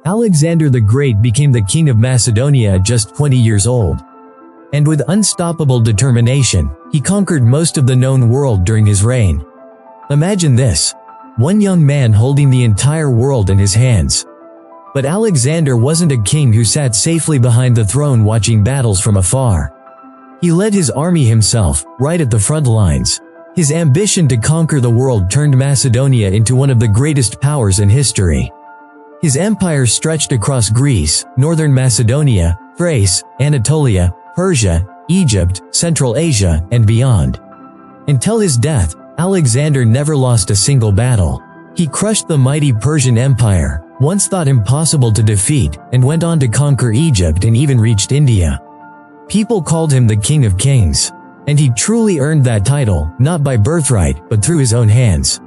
Alexander the Great became the king of Macedonia at just 20 years old. And with unstoppable determination, he conquered most of the known world during his reign. Imagine this: one young man holding the entire world in his hands. But Alexander wasn't a king who sat safely behind the throne watching battles from afar. He led his army himself, right at the front lines. His ambition to conquer the world turned Macedonia into one of the greatest powers in history. His empire stretched across Greece, northern Macedonia, Thrace, Anatolia, Persia, Egypt, Central Asia, and beyond. Until his death, Alexander never lost a single battle. He crushed the mighty Persian Empire, once thought impossible to defeat, and went on to conquer Egypt and even reached India. People called him the King of Kings. And he truly earned that title, not by birthright, but through his own hands.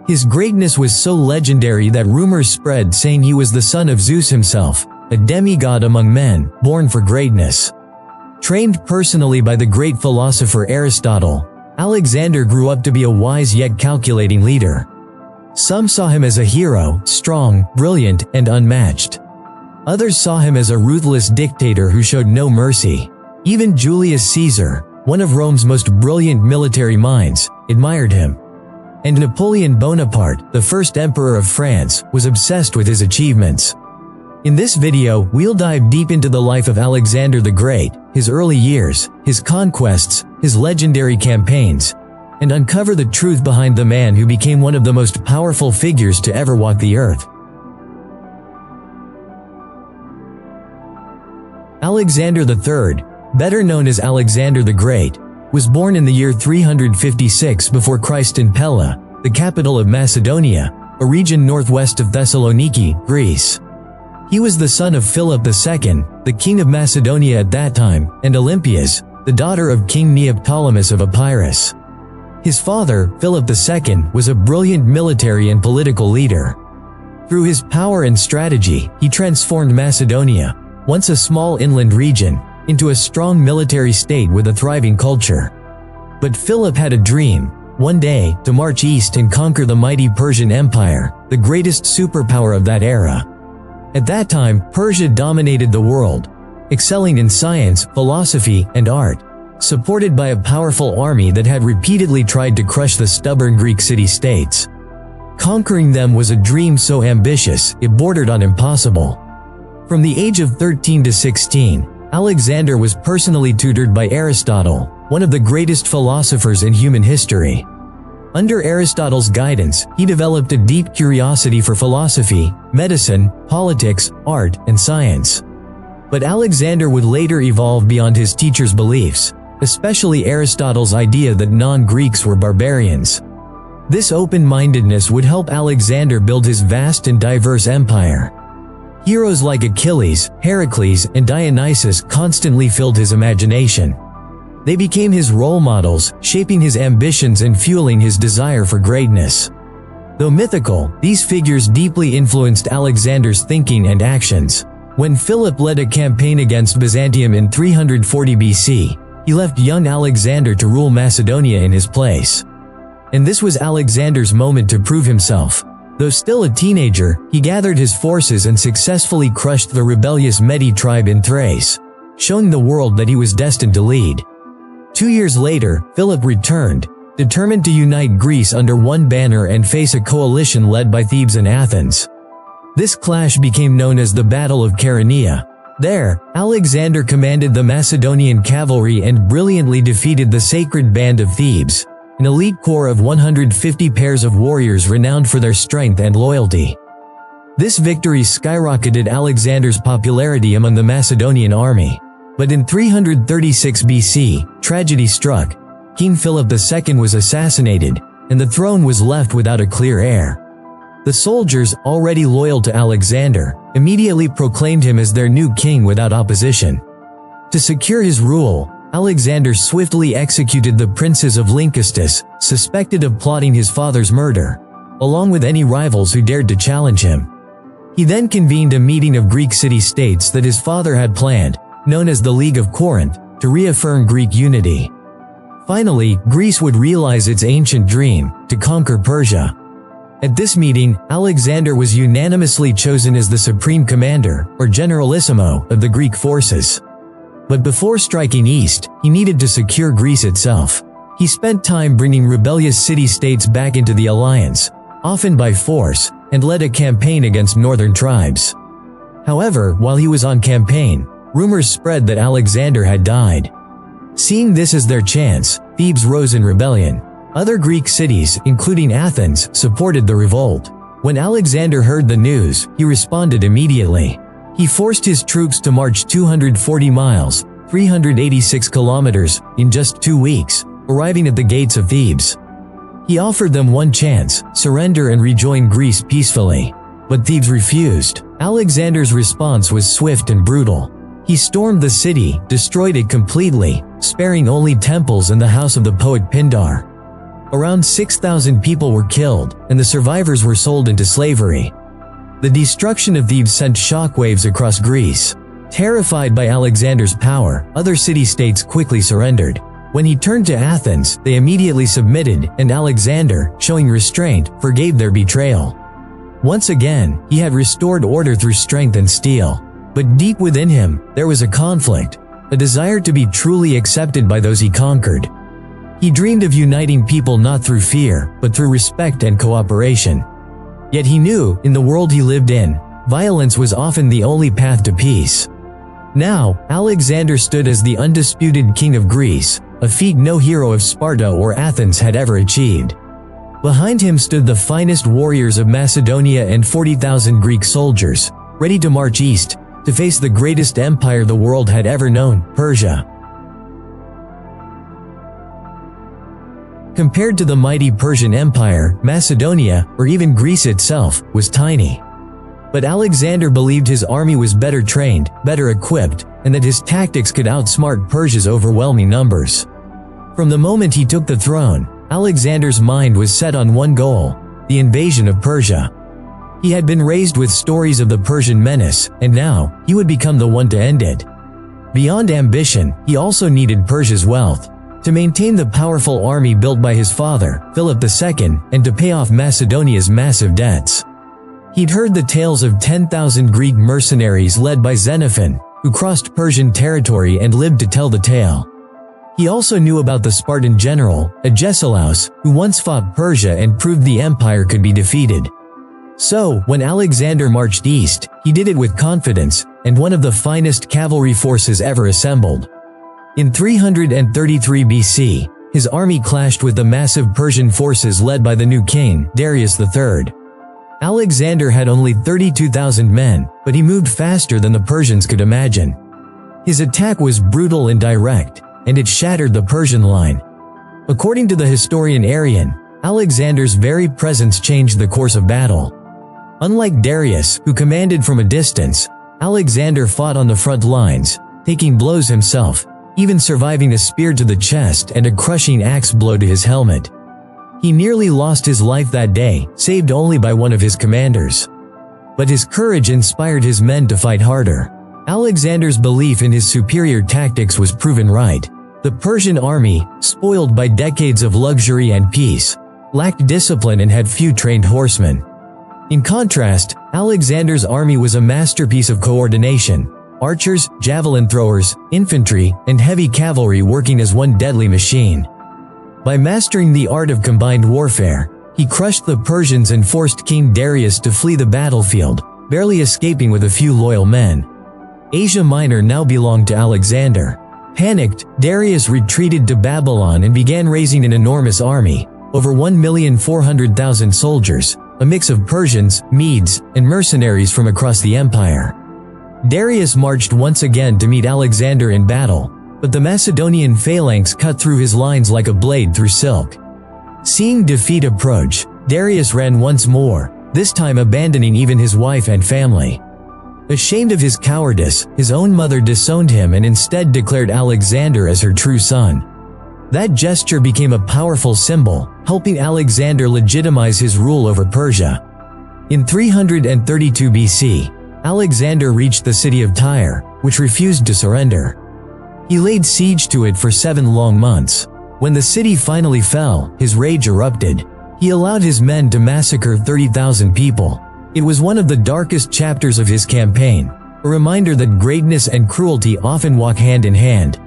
His greatness was so legendary that rumors spread saying he was the son of Zeus himself, a demigod among men, born for greatness. Trained personally by the great philosopher Aristotle, Alexander grew up to be a wise yet calculating leader. Some saw him as a hero, strong, brilliant, and unmatched. Others saw him as a ruthless dictator who showed no mercy. Even Julius Caesar, one of Rome's most brilliant military minds, admired him. And Napoleon Bonaparte, the first emperor of France, was obsessed with his achievements. In this video, we'll dive deep into the life of Alexander the Great, his early years, his conquests, his legendary campaigns, and uncover the truth behind the man who became one of the most powerful figures to ever walk the earth. Alexander III, better known as Alexander the Great, was born in the year 356 before Christ in Pella, the capital of Macedonia, a region northwest of Thessaloniki, Greece. He was the son of Philip II, the king of Macedonia at that time, and Olympias, the daughter of King Neoptolemus of Epirus. His father, Philip II, was a brilliant military and political leader. Through his power and strategy, he transformed Macedonia, once a small inland region, into a strong military state with a thriving culture. But Philip had a dream, one day, to march east and conquer the mighty Persian Empire, the greatest superpower of that era. At that time, Persia dominated the world, excelling in science, philosophy, and art, supported by a powerful army that had repeatedly tried to crush the stubborn Greek city-states. Conquering them was a dream so ambitious, it bordered on impossible. From the age of 13 to 16, Alexander was personally tutored by Aristotle, one of the greatest philosophers in human history. Under Aristotle's guidance, he developed a deep curiosity for philosophy, medicine, politics, art, and science. But Alexander would later evolve beyond his teacher's beliefs, especially Aristotle's idea that non-Greeks were barbarians. This open-mindedness would help Alexander build his vast and diverse empire. Heroes like Achilles, Heracles, and Dionysus constantly filled his imagination. They became his role models, shaping his ambitions and fueling his desire for greatness. Though mythical, these figures deeply influenced Alexander's thinking and actions. When Philip led a campaign against Byzantium in 340 BC, he left young Alexander to rule Macedonia in his place. And this was Alexander's moment to prove himself. Though still a teenager, he gathered his forces and successfully crushed the rebellious Mede tribe in Thrace, showing the world that he was destined to lead. 2 years later, Philip returned, determined to unite Greece under one banner and face a coalition led by Thebes and Athens. This clash became known as the Battle of Chaeronea. There, Alexander commanded the Macedonian cavalry and brilliantly defeated the Sacred Band of Thebes, an elite corps of 150 pairs of warriors renowned for their strength and loyalty. This victory skyrocketed Alexander's popularity among the Macedonian army. But in 336 BC, tragedy struck. King Philip II was assassinated, and the throne was left without a clear heir. The soldiers, already loyal to Alexander, immediately proclaimed him as their new king without opposition. To secure his rule, Alexander swiftly executed the princes of Lynkestis, suspected of plotting his father's murder, along with any rivals who dared to challenge him. He then convened a meeting of Greek city-states that his father had planned, known as the League of Corinth, to reaffirm Greek unity. Finally, Greece would realize its ancient dream, to conquer Persia. At this meeting, Alexander was unanimously chosen as the supreme commander, or generalissimo, of the Greek forces. But before striking east, he needed to secure Greece itself. He spent time bringing rebellious city-states back into the alliance, often by force, and led a campaign against northern tribes. However, while he was on campaign, rumors spread that Alexander had died. Seeing this as their chance, Thebes rose in rebellion. Other Greek cities, including Athens, supported the revolt. When Alexander heard the news, he responded immediately. He forced his troops to march 240 miles, 386 kilometers, in just 2 weeks, arriving at the gates of Thebes. He offered them one chance: surrender and rejoin Greece peacefully. But Thebes refused. Alexander's response was swift and brutal. He stormed the city, destroyed it completely, sparing only temples and the house of the poet Pindar. Around 6,000 people were killed, and the survivors were sold into slavery. The destruction of Thebes sent shockwaves across Greece. Terrified by Alexander's power, other city-states quickly surrendered. When he turned to Athens, they immediately submitted, and Alexander, showing restraint, forgave their betrayal. Once again, he had restored order through strength and steel. But deep within him, there was a conflict, a desire to be truly accepted by those he conquered. He dreamed of uniting people not through fear, but through respect and cooperation. Yet he knew, in the world he lived in, violence was often the only path to peace. Now, Alexander stood as the undisputed king of Greece, a feat no hero of Sparta or Athens had ever achieved. Behind him stood the finest warriors of Macedonia and 40,000 Greek soldiers, ready to march east, to face the greatest empire the world had ever known, Persia. Compared to the mighty Persian Empire, Macedonia, or even Greece itself, was tiny. But Alexander believed his army was better trained, better equipped, and that his tactics could outsmart Persia's overwhelming numbers. From the moment he took the throne, Alexander's mind was set on one goal: the invasion of Persia. He had been raised with stories of the Persian menace, and now, he would become the one to end it. Beyond ambition, he also needed Persia's wealth, to maintain the powerful army built by his father, Philip II, and to pay off Macedonia's massive debts. He'd heard the tales of 10,000 Greek mercenaries led by Xenophon, who crossed Persian territory and lived to tell the tale. He also knew about the Spartan general, Agesilaus, who once fought Persia and proved the empire could be defeated. So, when Alexander marched east, he did it with confidence, and one of the finest cavalry forces ever assembled. In 333 BC, his army clashed with the massive Persian forces led by the new king, Darius III. Alexander had only 32,000 men, but he moved faster than the Persians could imagine. His attack was brutal and direct, and it shattered the Persian line. According to the historian Arrian, Alexander's very presence changed the course of battle. Unlike Darius, who commanded from a distance, Alexander fought on the front lines, taking blows himself, even surviving a spear to the chest and a crushing axe blow to his helmet. He nearly lost his life that day, saved only by one of his commanders. But his courage inspired his men to fight harder. Alexander's belief in his superior tactics was proven right. The Persian army, spoiled by decades of luxury and peace, lacked discipline and had few trained horsemen. In contrast, Alexander's army was a masterpiece of coordination: archers, javelin throwers, infantry, and heavy cavalry working as one deadly machine. By mastering the art of combined warfare, he crushed the Persians and forced King Darius to flee the battlefield, barely escaping with a few loyal men. Asia Minor now belonged to Alexander. Panicked, Darius retreated to Babylon and began raising an enormous army, over 1,400,000 soldiers, a mix of Persians, Medes, and mercenaries from across the empire. Darius marched once again to meet Alexander in battle, but the Macedonian phalanx cut through his lines like a blade through silk. Seeing defeat approach, Darius ran once more, this time abandoning even his wife and family. Ashamed of his cowardice, his own mother disowned him and instead declared Alexander as her true son. That gesture became a powerful symbol, helping Alexander legitimize his rule over Persia. In 332 BC, Alexander reached the city of Tyre, which refused to surrender. He laid siege to it for 7 long months. When the city finally fell, his rage erupted. He allowed his men to massacre 30,000 people. It was one of the darkest chapters of his campaign, a reminder that greatness and cruelty often walk hand in hand.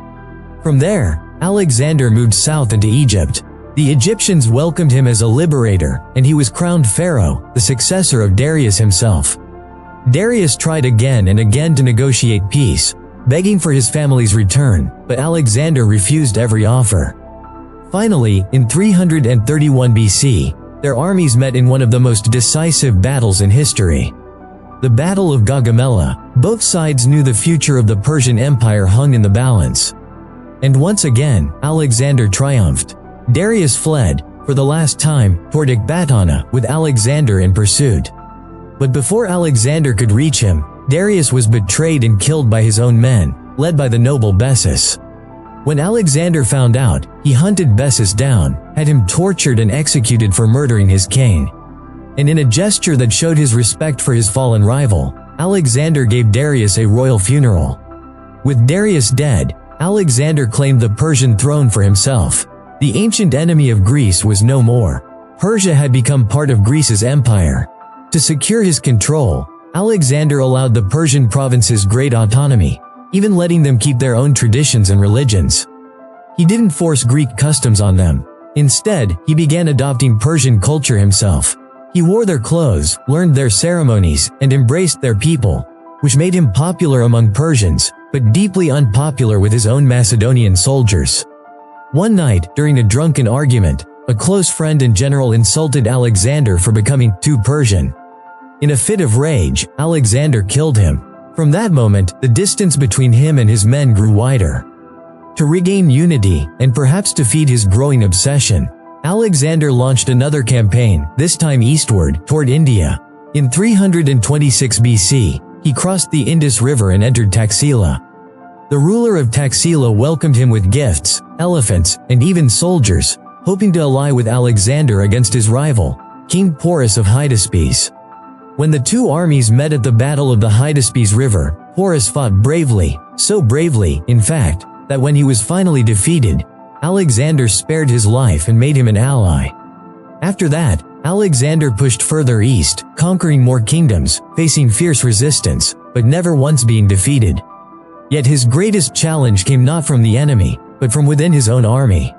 From there, Alexander moved south into Egypt. The Egyptians welcomed him as a liberator, and he was crowned pharaoh, the successor of Darius himself. Darius tried again and again to negotiate peace, begging for his family's return, but Alexander refused every offer. Finally, in 331 BC, their armies met in one of the most decisive battles in history. The Battle of Gaugamela. Both sides knew the future of the Persian Empire hung in the balance. And once again, Alexander triumphed. Darius fled, for the last time, toward Ecbatana, with Alexander in pursuit. But before Alexander could reach him, Darius was betrayed and killed by his own men, led by the noble Bessus. When Alexander found out, he hunted Bessus down, had him tortured and executed for murdering his king. And in a gesture that showed his respect for his fallen rival, Alexander gave Darius a royal funeral. With Darius dead, Alexander claimed the Persian throne for himself. The ancient enemy of Greece was no more. Persia had become part of Greece's empire. To secure his control, Alexander allowed the Persian provinces great autonomy, even letting them keep their own traditions and religions. He didn't force Greek customs on them. Instead, he began adopting Persian culture himself. He wore their clothes, learned their ceremonies, and embraced their people, which made him popular among Persians, but deeply unpopular with his own Macedonian soldiers. One night, during a drunken argument, a close friend and general insulted Alexander for becoming too Persian. In a fit of rage, Alexander killed him. From that moment, the distance between him and his men grew wider. To regain unity, and perhaps to feed his growing obsession, Alexander launched another campaign, this time eastward, toward India. In 326 BC, he crossed the Indus River and entered Taxila. The ruler of Taxila welcomed him with gifts, elephants, and even soldiers, hoping to ally with Alexander against his rival, King Porus of Hydaspes. When the two armies met at the Battle of the Hydaspes River, Porus fought bravely, so bravely, in fact, that when he was finally defeated, Alexander spared his life and made him an ally. After that, Alexander pushed further east, conquering more kingdoms, facing fierce resistance, but never once being defeated. Yet his greatest challenge came not from the enemy, but from within his own army.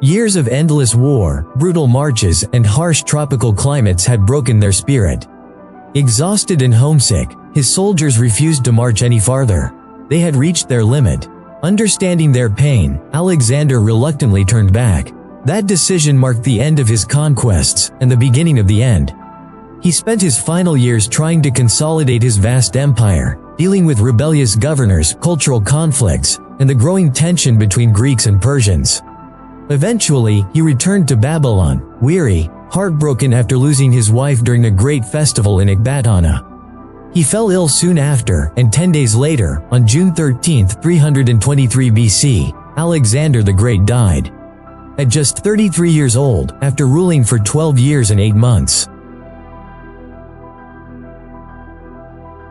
Years of endless war, brutal marches, and harsh tropical climates had broken their spirit. Exhausted and homesick, his soldiers refused to march any farther. They had reached their limit. Understanding their pain, Alexander reluctantly turned back. That decision marked the end of his conquests and the beginning of the end. He spent his final years trying to consolidate his vast empire, dealing with rebellious governors, cultural conflicts, and the growing tension between Greeks and Persians. Eventually, he returned to Babylon, weary, heartbroken after losing his wife during a great festival in Ecbatana. He fell ill soon after, and 10 days later, on June 13, 323 BC, Alexander the Great died. At just 33 years old, after ruling for 12 years and 8 months.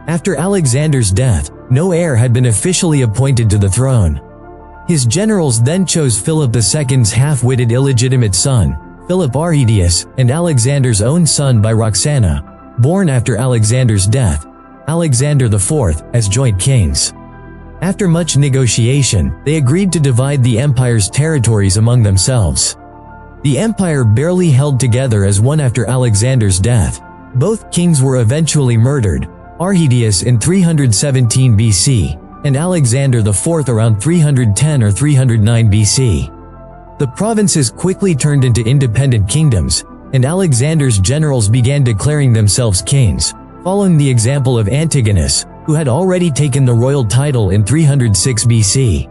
After Alexander's death, no heir had been officially appointed to the throne. His generals then chose Philip II's half-witted illegitimate son, Philip Arrhidaeus, and Alexander's own son by Roxana, born after Alexander's death, Alexander IV, as joint kings. After much negotiation, they agreed to divide the empire's territories among themselves. The empire barely held together as one after Alexander's death. Both kings were eventually murdered, Arrhidaeus in 317 BC, and Alexander IV around 310 or 309 BC. The provinces quickly turned into independent kingdoms, and Alexander's generals began declaring themselves kings, following the example of Antigonus, who had already taken the royal title in 306 BC.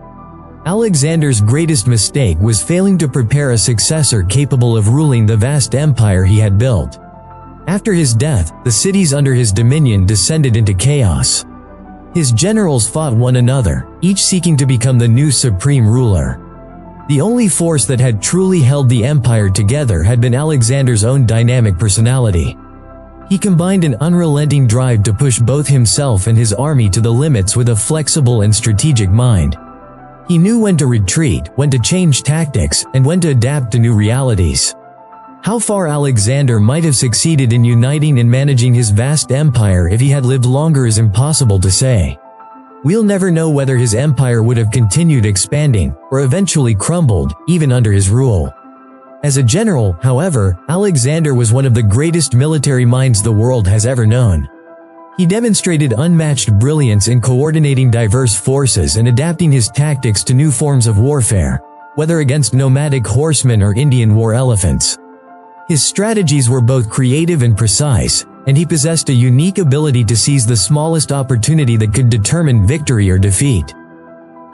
Alexander's greatest mistake was failing to prepare a successor capable of ruling the vast empire he had built. After his death, the cities under his dominion descended into chaos. His generals fought one another, each seeking to become the new supreme ruler. The only force that had truly held the empire together had been Alexander's own dynamic personality. He combined an unrelenting drive to push both himself and his army to the limits with a flexible and strategic mind. He knew when to retreat, when to change tactics, and when to adapt to new realities. How far Alexander might have succeeded in uniting and managing his vast empire if he had lived longer is impossible to say. We'll never know whether his empire would have continued expanding, or eventually crumbled, even under his rule. As a general, however, Alexander was one of the greatest military minds the world has ever known. He demonstrated unmatched brilliance in coordinating diverse forces and adapting his tactics to new forms of warfare, whether against nomadic horsemen or Indian war elephants. His strategies were both creative and precise, and he possessed a unique ability to seize the smallest opportunity that could determine victory or defeat.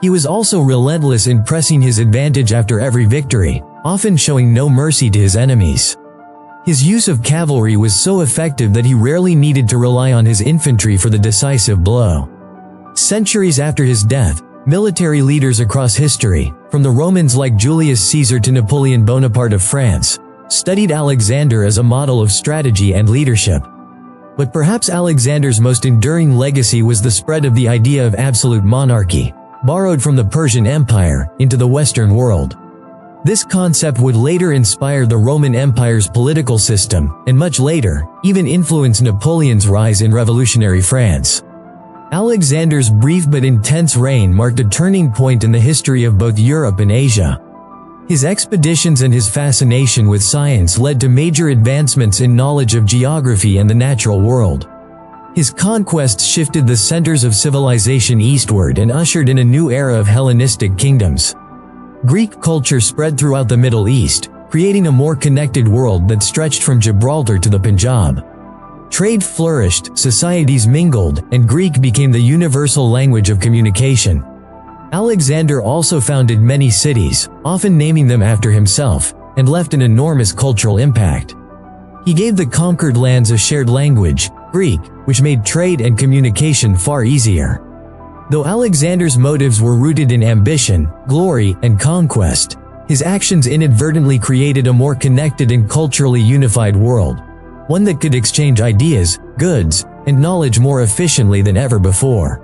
He was also relentless in pressing his advantage after every victory, often showing no mercy to his enemies. His use of cavalry was so effective that he rarely needed to rely on his infantry for the decisive blow. Centuries after his death, military leaders across history, from the Romans like Julius Caesar to Napoleon Bonaparte of France, studied Alexander as a model of strategy and leadership. But perhaps Alexander's most enduring legacy was the spread of the idea of absolute monarchy, borrowed from the Persian Empire, into the Western world. This concept would later inspire the Roman Empire's political system, and much later, even influence Napoleon's rise in revolutionary France. Alexander's brief but intense reign marked a turning point in the history of both Europe and Asia. His expeditions and his fascination with science led to major advancements in knowledge of geography and the natural world. His conquests shifted the centers of civilization eastward and ushered in a new era of Hellenistic kingdoms. Greek culture spread throughout the Middle East, creating a more connected world that stretched from Gibraltar to the Punjab. Trade flourished, societies mingled, and Greek became the universal language of communication. Alexander also founded many cities, often naming them after himself, and left an enormous cultural impact. He gave the conquered lands a shared language, Greek, which made trade and communication far easier. Though Alexander's motives were rooted in ambition, glory, and conquest, his actions inadvertently created a more connected and culturally unified world, one that could exchange ideas, goods, and knowledge more efficiently than ever before.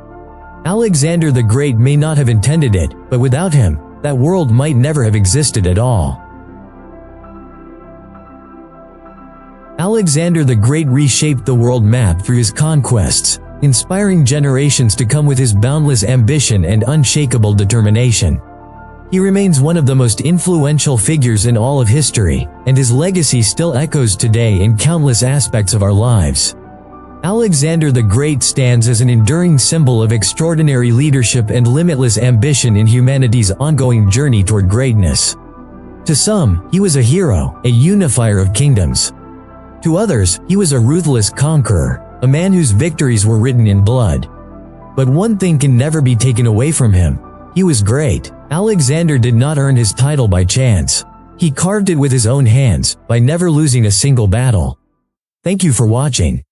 Alexander the Great may not have intended it, but without him, that world might never have existed at all. Alexander the Great reshaped the world map through his conquests, inspiring generations to come with his boundless ambition and unshakable determination. He remains one of the most influential figures in all of history, and his legacy still echoes today in countless aspects of our lives. Alexander the Great stands as an enduring symbol of extraordinary leadership and limitless ambition in humanity's ongoing journey toward greatness. To some, he was a hero, a unifier of kingdoms. To others, he was a ruthless conqueror, a man whose victories were written in blood. But one thing can never be taken away from him: he was great. Alexander did not earn his title by chance. He carved it with his own hands, by never losing a single battle. Thank you for watching.